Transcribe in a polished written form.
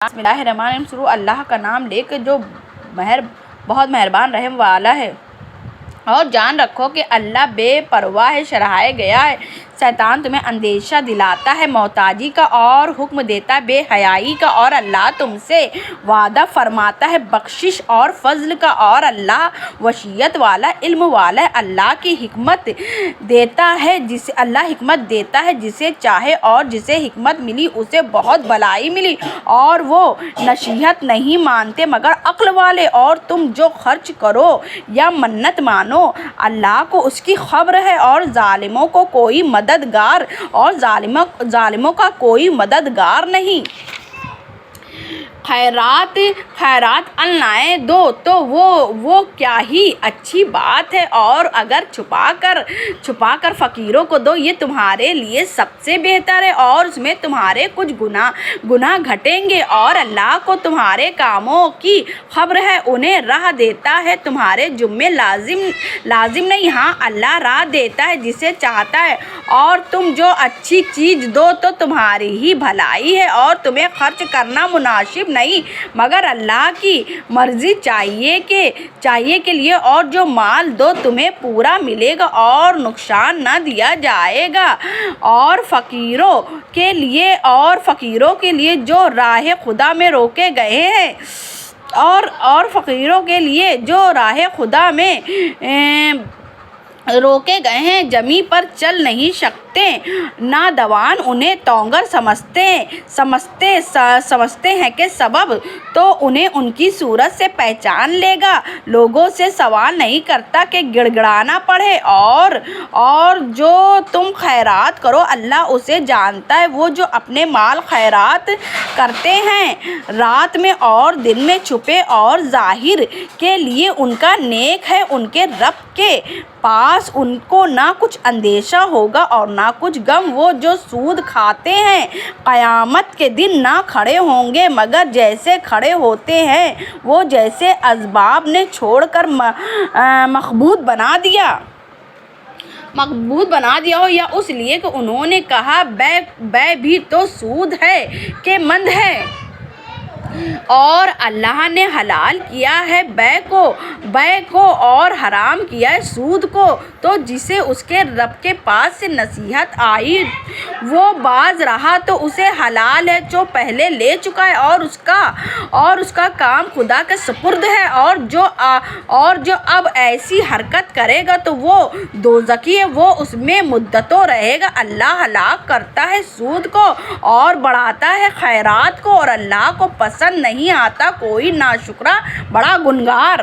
بسم اللہ الرحمن الرحیم۔ شروع اللہ کا نام لے کے جو بہت مہربان رحم والا ہے۔ اور جان رکھو کہ اللہ بے پرواہ ہے، شرحائے گیا ہے۔ شیطان تمہیں اندیشہ دلاتا ہے محتاجی کا اور حکم دیتا ہے بے حیائی کا، اور اللہ تم سے وعدہ فرماتا ہے بخشش اور فضل کا، اور اللہ وسعت والا علم والا ہے۔ اللہ حکمت دیتا ہے جسے چاہے، اور جسے حکمت ملی اسے بہت بھلائی ملی، اور وہ نصیحت نہیں مانتے مگر عقل والے۔ اور تم جو خرچ کرو یا منت مانو اللہ کو اس کی خبر ہے، اور ظالموں کو کوئی مددگار اور ظالموں کا کوئی مددگار نہیں۔ خیرات انلائیں دو تو وہ کیا ہی اچھی بات ہے، اور اگر چھپا کر فقیروں کو دو یہ تمہارے لیے سب سے بہتر ہے، اور اس میں تمہارے کچھ گناہ گھٹیں گے، اور اللہ کو تمہارے کاموں کی خبر ہے، انہیں راہ دیتا ہے تمہارے ذمے لازم نہیں۔ ہاں اللہ راہ دیتا ہے جسے چاہتا ہے، اور تم جو اچھی چیز دو تو تمہاری ہی بھلائی ہے، اور تمہیں خرچ کرنا مناسب نہیں مگر اللہ کی مرضی چاہیے کے لیے، اور جو مال دو تمہیں پورا ملے گا اور نقصان نہ دیا جائے گا، اور فقیروں کے لیے جو راہ خدا میں روکے گئے ہیں، اور فقیروں کے لیے جو راہ خدا میں روکے گئے ہیں، زمین پر چل نہیں سکتے، نادان انہیں تونگر سمجھتے ہیں کہ سبب تو انہیں ان کی صورت سے پہچان لے گا۔ لوگوں سے سوال نہیں کرتا کہ گڑ گڑانا پڑے، اور جو تم خیرات کرو اللہ اسے جانتا ہے۔ وہ جو اپنے مال خیرات کرتے ہیں رات میں اور دن میں، چھپے اور ظاہر کے لیے ان کا نیک ہے، ان کے رب کے پاس ان کو نہ کچھ اندیشہ ہوگا اور نہ کچھ غم۔ وہ جو سود کھاتے ہیں قیامت کے دن نہ کھڑے ہوں گے مگر جیسے کھڑے ہوتے ہیں وہ جیسے اسباب نے چھوڑ کر مخبوط بنا دیا ہو، یا اس لیے کہ انہوں نے کہا بے بھی تو سود ہے کہ مند ہے، اور اللہ نے حلال کیا ہے بے کو اور حرام کیا ہے سود کو۔ تو جسے اس کے رب کے پاس سے نصیحت آئی وہ باز رہا تو اسے حلال ہے جو پہلے لے چکا ہے، اور اس کا کام خدا کے سپرد ہے، اور جو اب ایسی حرکت کرے گا تو وہ دوزخی ہے، وہ اس میں مدتوں رہے گا۔ اللہ ہلاک کرتا ہے سود کو اور بڑھاتا ہے خیرات کو، اور اللہ کو پسند نہیں آتا کوئی ناشکرا بڑا گنہگار۔